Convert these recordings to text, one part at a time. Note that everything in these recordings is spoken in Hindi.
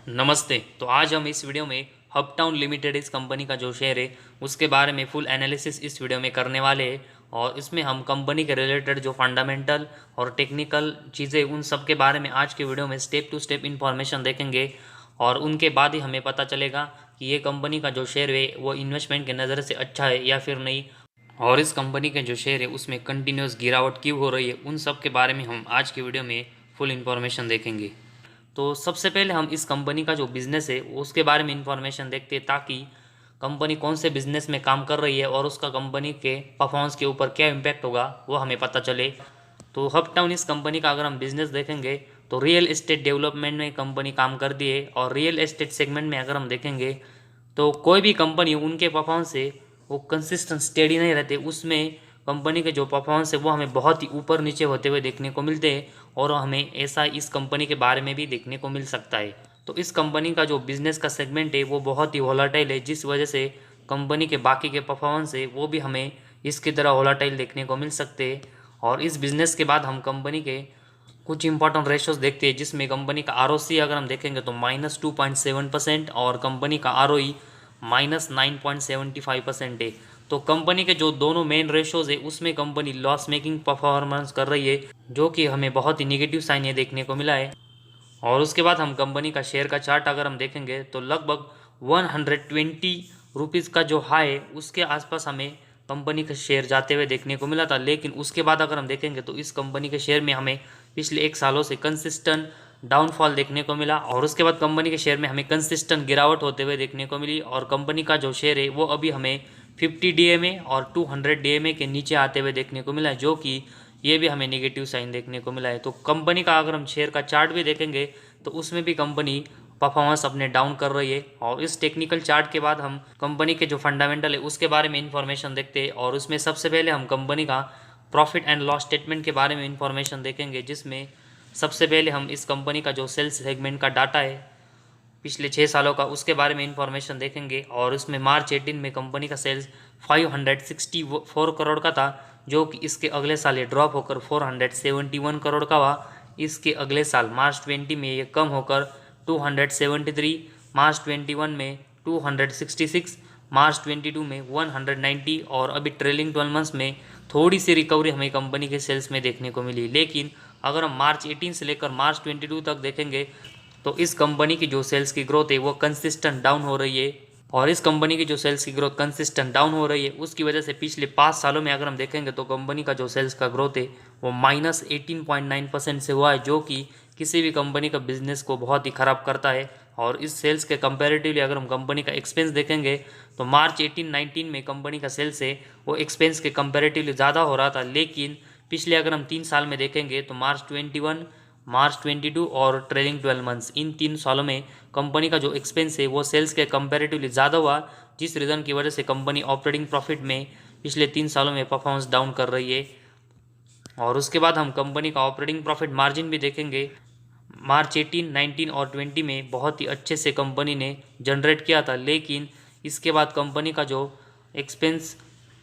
नमस्ते। तो आज हम इस वीडियो में हबटाउन लिमिटेड इस कंपनी का जो शेयर है उसके बारे में फुल एनालिसिस इस वीडियो में करने वाले हैं। और इसमें हम कंपनी के रिलेटेड जो फंडामेंटल और टेक्निकल चीज़ें उन सब के बारे में आज के वीडियो में स्टेप टू स्टेप इन्फॉर्मेशन देखेंगे। और उनके बाद ही हमें पता चलेगा कि ये कंपनी का जो शेयर है वो इन्वेस्टमेंट के नज़र से अच्छा है या फिर नहीं। और इस कंपनी के जो शेयर है उसमें कंटिन्यूस गिरावट क्यों हो रही है, उन सब के बारे में हम आज की वीडियो में फुल इन्फॉर्मेशन देखेंगे। तो सबसे पहले हम इस कंपनी का जो बिज़नेस है उसके बारे में इंफॉर्मेशन देखते हैं, ताकि कंपनी कौन से बिज़नेस में काम कर रही है और उसका कंपनी के परफॉर्मेंस के ऊपर क्या इम्पैक्ट होगा वो हमें पता चले। तो हबटाउन इस कंपनी का अगर हम बिज़नेस देखेंगे तो रियल एस्टेट डेवलपमेंट में कंपनी काम करती है। और रियल एस्टेट सेगमेंट में अगर हम देखेंगे तो कोई भी कंपनी उनके परफॉर्मेंस से वो कंसिस्टेंट स्टेडी नहीं रहते, उसमें कंपनी के जो परफॉर्मेंस है वो हमें बहुत ही ऊपर नीचे होते हुए देखने को मिलते हैं। और हमें ऐसा इस कंपनी के बारे में भी देखने को मिल सकता है। तो इस कंपनी का जो बिज़नेस का सेगमेंट है वो बहुत ही वोलाटाइल है, जिस वजह से कंपनी के बाकी के परफॉर्मेंस है वो भी हमें इसकी तरह वोलाटाइल देखने को मिल सकते हैं। और इस बिज़नेस के बाद हम कंपनी के कुछ इंपॉर्टेंट रेशोज देखते हैं, जिसमें कंपनी का आरओसी अगर हम देखेंगे तो -2.7% और कंपनी का आरओई -9.75% है। तो कंपनी के जो दोनों मेन रेशोज है उसमें कंपनी लॉस मेकिंग परफॉर्मेंस कर रही है, जो कि हमें बहुत ही निगेटिव साइन ये देखने को मिला है। और उसके बाद हम कंपनी का शेयर का चार्ट अगर हम देखेंगे तो लगभग 120 रुपीज़ का जो हाई है उसके आसपास हमें कंपनी का शेयर जाते हुए देखने को मिला था। लेकिन उसके बाद अगर हम देखेंगे तो इस कंपनी के शेयर में हमें पिछले 1 सालों से कंसिस्टेंट डाउनफॉल देखने को मिला। और उसके बाद कंपनी के शेयर में हमें कंसिस्टेंट गिरावट होते हुए देखने को मिली। और कंपनी का जो शेयर है वो अभी हमें 50 डीएमए और 200 डीएमए के नीचे आते हुए देखने को मिला है, जो कि ये भी हमें नेगेटिव साइन देखने को मिला है। तो कंपनी का अगर हम शेयर का चार्ट भी देखेंगे तो उसमें भी कंपनी परफॉर्मेंस अपने डाउन कर रही है। और इस टेक्निकल चार्ट के बाद हम कंपनी के जो फंडामेंटल है उसके बारे में इंफॉर्मेशन देखते हैं। और उसमें सबसे पहले हम कंपनी का प्रॉफिट एंड लॉस स्टेटमेंट के बारे में इंफॉर्मेशन देखेंगे, जिसमें सबसे पहले हम इस कंपनी का जो सेल्स सेगमेंट का डाटा है पिछले 6 सालों का उसके बारे में इंफॉर्मेशन देखेंगे। और उसमें मार्च 18 में कंपनी का सेल्स 564 करोड़ का था, जो कि इसके अगले साल ये ड्रॉप होकर 471 करोड़ का हुआ। इसके अगले साल मार्च 20 में ये कम होकर 273, मार्च 21 में 266, मार्च 22 में 190। और अभी ट्रेलिंग 12 मंथ्स में थोड़ी सी रिकवरी हमें कंपनी के सेल्स में देखने को मिली। लेकिन अगर हम मार्च 18 से लेकर मार्च 22 तक देखेंगे तो इस कंपनी की जो सेल्स की ग्रोथ है वो कंसिस्टेंट डाउन हो रही है। और इस कंपनी की जो सेल्स की ग्रोथ कंसिस्टेंट डाउन हो रही है उसकी वजह से पिछले 5 सालों में अगर हम देखेंगे तो कंपनी का जो सेल्स का ग्रोथ है वो -18.9% से हुआ है, जो कि किसी भी कंपनी का बिजनेस को बहुत ही ख़राब करता है। और इस सेल्स के कंपैरेटिवली अगर हम कंपनी का एक्सपेंस देखेंगे तो मार्च 18-19 में कंपनी का सेल्स है वो एक्सपेंस के कंपैरेटिवली ज़्यादा हो रहा था। लेकिन पिछले अगर हम 3 साल में देखेंगे तो मार्च 21, मार्च 22 और ट्रेलिंग 12 मंथ्स, इन 3 सालों में कंपनी का जो एक्सपेंस है वो सेल्स के कंपैरेटिवली ज़्यादा हुआ, जिस रीज़न की वजह से कंपनी ऑपरेटिंग प्रॉफिट में पिछले 3 सालों में परफॉर्मेंस डाउन कर रही है। और उसके बाद हम कंपनी का ऑपरेटिंग प्रॉफिट मार्जिन भी देखेंगे। मार्च 18, 19 और 20 में बहुत ही अच्छे से कंपनी ने जनरेट किया था, लेकिन इसके बाद कंपनी का जो एक्सपेंस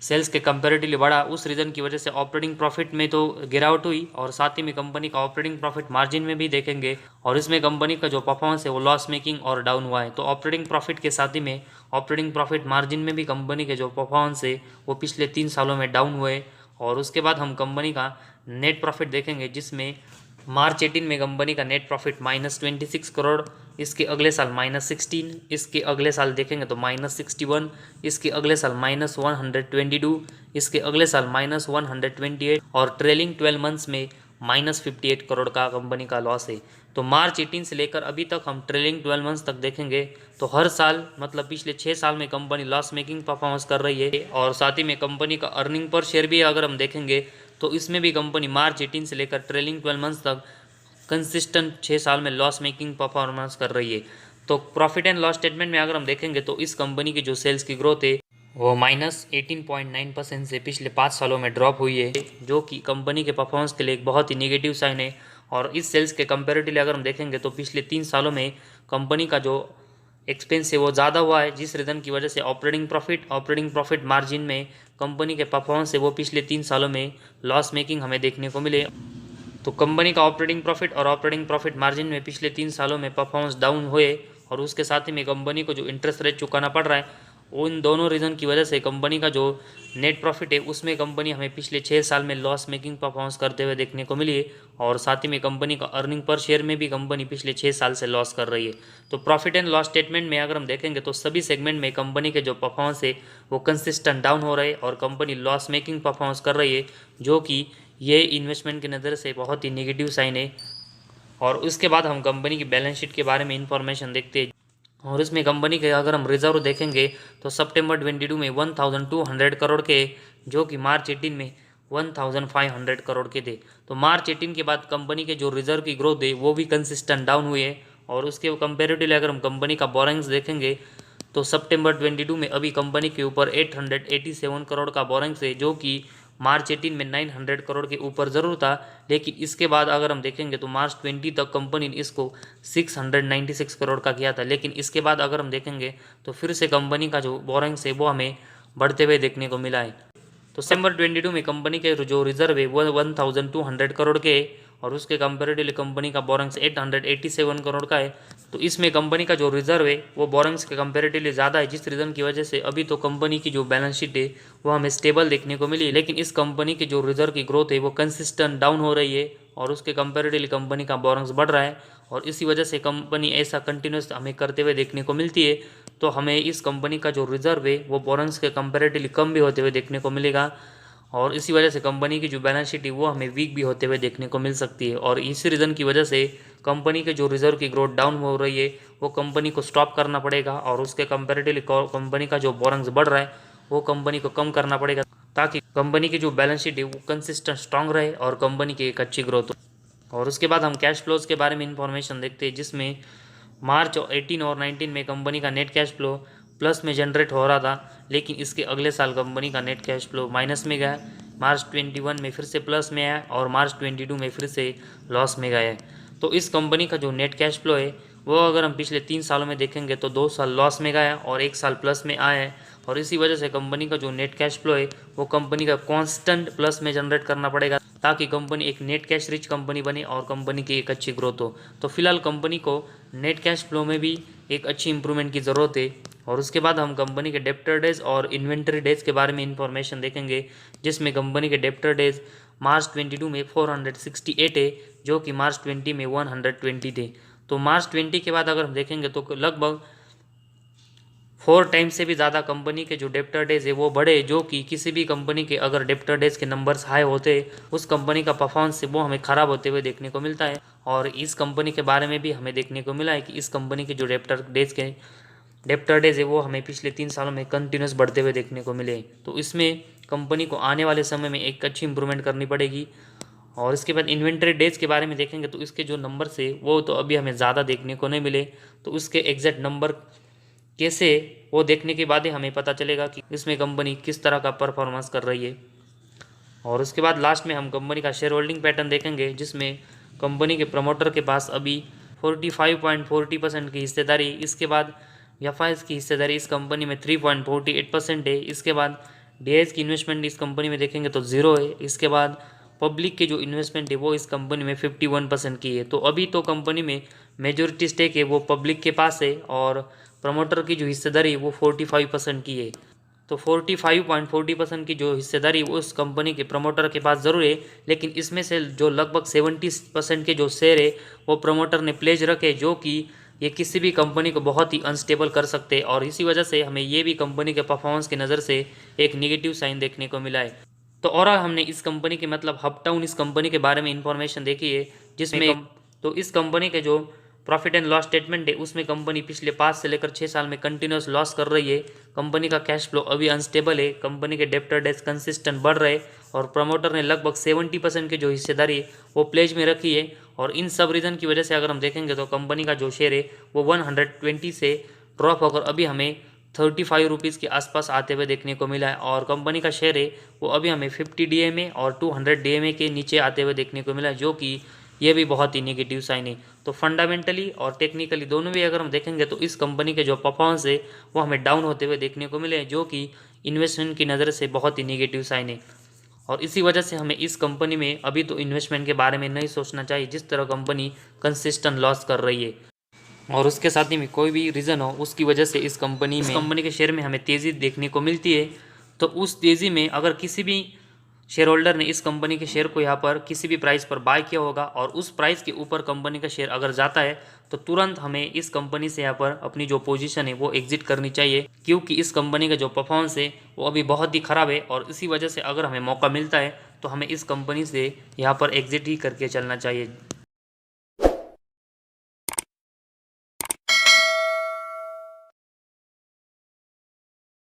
सेल्स के कंपैरेटिवली बढ़ा, उस रीज़न की वजह से ऑपरेटिंग प्रॉफिट में तो गिरावट हुई और साथ ही में कंपनी का ऑपरेटिंग प्रॉफिट मार्जिन में भी देखेंगे। और इसमें कंपनी का जो परफॉर्मेंस है वो लॉस मेकिंग और डाउन हुआ है। तो ऑपरेटिंग प्रॉफिट के साथ ही में ऑपरेटिंग प्रॉफिट मार्जिन में भी कंपनी के जो परफॉर्मेंस है वो पिछले 3 सालों में डाउन हुए। और उसके बाद हम कंपनी का नेट प्रॉफिट देखेंगे, जिसमें मार्च 18 में कंपनी का नेट प्रॉफिट -26 करोड़, इसके अगले साल -16, इसके अगले साल देखेंगे तो -61, इसके अगले साल -122, इसके अगले साल -128 और ट्रेलिंग 12 मंथ्स में -58 करोड़ का कंपनी का लॉस है। तो मार्च 18 से लेकर अभी तक हम ट्रेलिंग 12 मंथ्स तक देखेंगे तो हर साल मतलब पिछले 6 साल में कंपनी लॉस मेकिंग परफॉर्मेंस कर रही है। और साथ ही में कंपनी का अर्निंग पर शेयर भी अगर हम देखेंगे तो इसमें भी कंपनी मार्च 18 से लेकर ट्रेलिंग 12 मंथ्स तक कंसिस्टेंट 6 साल में लॉस मेकिंग परफॉर्मेंस कर रही है। तो प्रॉफिट एंड लॉस स्टेटमेंट में अगर हम देखेंगे तो इस कंपनी की जो सेल्स की ग्रोथ है वो -18.9% से पिछले 5 सालों में ड्रॉप हुई है, जो कि कंपनी के परफॉर्मेंस के लिए एक बहुत ही निगेटिव साइन है। और इस सेल्स के कंपैरेटिवली अगर हम देखेंगे तो पिछले 3 सालों में कंपनी का जो एक्सपेंस है वो ज़्यादा हुआ है, जिस रीज़न की वजह से ऑपरेटिंग प्रॉफिट मार्जिन में कंपनी के परफॉर्मेंस है वो पिछले 3 सालों में लॉस मेकिंग हमें देखने को मिले। तो कंपनी का ऑपरेटिंग प्रॉफिट और ऑपरेटिंग प्रॉफिट मार्जिन में पिछले 3 सालों में परफॉर्मेंस डाउन हुए। और उसके साथ ही में कंपनी को जो इंटरेस्ट रेट चुकाना पड़ रहा है, उन दोनों रीज़न की वजह से कंपनी का जो नेट प्रॉफिट है उसमें कंपनी हमें पिछले 6 साल में लॉस मेकिंग परफॉर्मेंस करते हुए देखने को मिली है। और साथ ही में कंपनी का अर्निंग पर शेयर में भी कंपनी पिछले 6 साल से लॉस कर रही है। तो प्रॉफिट एंड लॉस स्टेटमेंट में अगर हम देखेंगे तो सभी सेगमेंट में कंपनी के जो परफॉर्मेंस है वो कंसिस्टेंट डाउन हो रहे हैं और कंपनी लॉस मेकिंग परफॉर्मेंस कर रही है, जो कि ये इन्वेस्टमेंट की नज़र से बहुत ही निगेटिव साइन है। और उसके बाद हम कंपनी की बैलेंस शीट के बारे में इंफॉर्मेशन देखते हैं। और इसमें कंपनी के अगर हम रिजर्व देखेंगे तो सितंबर 22 में 1200 करोड़ के, जो कि मार्च 18 में 1500 करोड़ के थे। तो मार्च 18 के बाद कंपनी के जो रिजर्व की ग्रोथ है वो भी कंसिस्टेंट डाउन हुई है। और उसके कंपेरेटिवली अगर हम कंपनी का बोरिंग्स देखेंगे तो सितंबर 22 में अभी कंपनी के ऊपर 887 करोड़ का बोरिंग्स है, जो कि मार्च 18 में 900 करोड़ के ऊपर ज़रूर था। लेकिन इसके बाद अगर हम देखेंगे तो मार्च 20 तक कंपनी ने इसको 696 करोड़ का किया था। लेकिन इसके बाद अगर हम देखेंगे तो फिर से कंपनी का जो बोरिंग्स है वो हमें बढ़ते हुए देखने को मिला है। तो सितंबर 22 में कंपनी के जो रिजर्व है वो 1200 करोड़ के है और उसके कंपेरेटिवली कंपनी का बोरिंग्स 887 करोड़ का है। तो इसमें कंपनी का जो रिजर्व है वो बोरिंग्स के कंपेरेटिवली ज़्यादा है, जिस रीज़न की वजह से अभी तो कंपनी की जो बैलेंस शीट है वो हमें स्टेबल देखने को मिली। लेकिन इस कंपनी की जो रिजर्व की ग्रोथ है वो कंसिस्टेंट डाउन हो रही है और उसके कंपेरेटिवली कंपनी का बोरिंग्स बढ़ रहा है और इसी वजह से कंपनी ऐसा कंटिन्यूस हमें करते हुए देखने को मिलती है। तो हमें इस कंपनी का जो रिजर्व है वो बोरिंग्स के कंपेरेटिवली कम भी होते हुए देखने को मिलेगा और इसी वजह से कंपनी की जो बैलेंस शीट है वो हमें वीक भी होते हुए देखने को मिल सकती है। और इसी रीज़न की वजह से कंपनी के जो रिजर्व की ग्रोथ डाउन हो रही है वो कंपनी को स्टॉप करना पड़ेगा और उसके कंपेरेटिवली कंपनी का जो बोरिंग्स बढ़ रहा है वो कंपनी को कम करना पड़ेगा, ताकि कंपनी की जो बैलेंस शीट है वो कंसिस्टेंट स्ट्रांग रहे और कंपनी की एक अच्छी ग्रोथ हो। और उसके बाद हम कैश फ्लोज के बारे में इंफॉर्मेशन देखते हैं, जिसमें मार्च 18 और 19 में कंपनी का नेट कैश फ्लो प्लस में जनरेट हो रहा था, लेकिन इसके अगले साल कंपनी का नेट कैश फ्लो माइनस में गया। मार्च 21 में फिर से प्लस में आया और मार्च 22 में फिर से लॉस में गया है। तो इस कंपनी का जो नेट कैश फ्लो है वो अगर हम पिछले 3 सालों में देखेंगे तो 2 साल लॉस में गया और 1 साल प्लस में आया है। और इसी वजह से कंपनी का जो नेट कैश फ्लो है वो कंपनी का कांस्टेंट प्लस में जनरेट करना पड़ेगा, ताकि कंपनी एक नेट कैश रिच कंपनी बने और कंपनी की एक अच्छी ग्रोथ हो। तो फिलहाल कंपनी को नेट कैश फ्लो में भी एक अच्छी इंप्रूवमेंट की ज़रूरत है। और उसके बाद हम कंपनी के डेप्टर डेज और इन्वेंटरी डेज के बारे में इंफॉर्मेशन देखेंगे, जिसमें कंपनी के डेप्टर डेज मार्च 22 में 468 है, जो कि मार्च 20 में 120 थे। तो मार्च 20 के बाद अगर हम देखेंगे तो लगभग 4 टाइम्स से भी ज़्यादा कंपनी के जो डेप्टर डेज है वो बढ़े, जो कि किसी भी कंपनी के अगर डेप्टर डेज के नंबर्स हाई होते उस कंपनी का परफॉर्मेंस है वो हमें ख़राब होते हुए देखने को मिलता है। और इस कंपनी के बारे में भी हमें देखने को मिला है कि इस कंपनी के जो डेप्टर डेज है वो हमें पिछले 3 सालों में कंटिन्यूस बढ़ते हुए देखने को मिले। तो इसमें कंपनी को आने वाले समय में एक अच्छी इंप्रूवमेंट करनी पड़ेगी। और इसके बाद इन्वेंटरी डेज के बारे में देखेंगे तो इसके जो नंबर से वो तो अभी हमें ज़्यादा देखने को नहीं मिले, तो उसके एग्जैक्ट नंबर कैसे वो देखने के बाद ही हमें पता चलेगा कि इसमें कंपनी किस तरह का परफॉर्मेंस कर रही है। और उसके बाद लास्ट में हम कंपनी का शेयर होल्डिंग पैटर्न देखेंगे, जिसमें कंपनी के प्रमोटर के पास अभी 45.40% की हिस्सेदारी, इसके बाद एफआईएस की हिस्सेदारी इस कंपनी में 3.48% है। इसके बाद डीआईएस की इन्वेस्टमेंट इस कंपनी में देखेंगे तो 0 है। इसके बाद पब्लिक के जो इन्वेस्टमेंट है वो इस कंपनी में 51% की है। तो अभी तो कंपनी में मेजोरिटी स्टेक है वो पब्लिक के पास है और प्रमोटर की जो हिस्सेदारी है वो 45% की है। तो 45.40% की जो हिस्सेदारी वो उस कंपनी के प्रमोटर के पास ज़रूर है, लेकिन इसमें से जो लगभग 70% के जो शेयर है वो प्रमोटर ने प्लेज रखे, जो कि ये किसी भी कंपनी को बहुत ही अनस्टेबल कर सकते हैं। और इसी वजह से हमें ये भी कंपनी के परफॉर्मेंस की नज़र से एक निगेटिव साइन देखने को मिला है। तो और हमने इस कंपनी के मतलब हपटाउन इस कंपनी के बारे में इंफॉर्मेशन देखी है, जिसमें तो इस कंपनी के जो प्रॉफिट एंड लॉस स्टेटमेंट है उसमें कंपनी पिछले 5 से लेकर 6 साल में कंटिन्यूस लॉस कर रही है। कंपनी का कैश फ्लो अभी अनस्टेबल है, कंपनी के डेप्टर डेज कंसिस्टेंट बढ़ रहे और प्रमोटर ने लगभग 70% की जो हिस्सेदारी है वो प्लेज में रखी है। और इन सब रीज़न की वजह से अगर हम देखेंगे तो कंपनी का जो शेयर है वो 120 से ड्रॉप होकर अभी हमें 35 रुपीज़ के आसपास आते हुए देखने को मिला है। और कंपनी का शेयर है वो अभी हमें 50 डीएमए और 200 डीएमए के नीचे आते हुए देखने को मिला है, जो कि ये भी बहुत ही नेगेटिव साइन है। तो फंडामेंटली और टेक्निकली दोनों भी अगर हम देखेंगे तो इस कंपनी के जो परफॉर्मेंस है वो हमें डाउन होते हुए देखने को मिले हैं, जो कि इन्वेस्टमेंट की नज़र से बहुत ही नेगेटिव साइन है। और इसी वजह से हमें इस कंपनी में अभी तो इन्वेस्टमेंट के बारे में नहीं सोचना चाहिए, जिस तरह कंपनी कंसिस्टेंट लॉस कर रही है। और उसके साथ ही में कोई भी रीज़न हो उसकी वजह से इस कंपनी के शेयर में हमें तेज़ी देखने को मिलती है, तो उस तेज़ी में अगर किसी भी शेयर होल्डर ने इस कंपनी के शेयर को यहाँ पर किसी भी प्राइस पर बाय किया होगा और उस प्राइस के ऊपर कंपनी का शेयर अगर जाता है तो तुरंत हमें इस कंपनी से यहाँ पर अपनी जो पोजीशन है वो एग्जिट करनी चाहिए, क्योंकि इस कंपनी का जो परफॉर्मेंस है वो अभी बहुत ही ख़राब है। और इसी वजह से अगर हमें मौका मिलता है तो हमें इस कंपनी से यहाँ पर एग्जिट ही करके चलना चाहिए।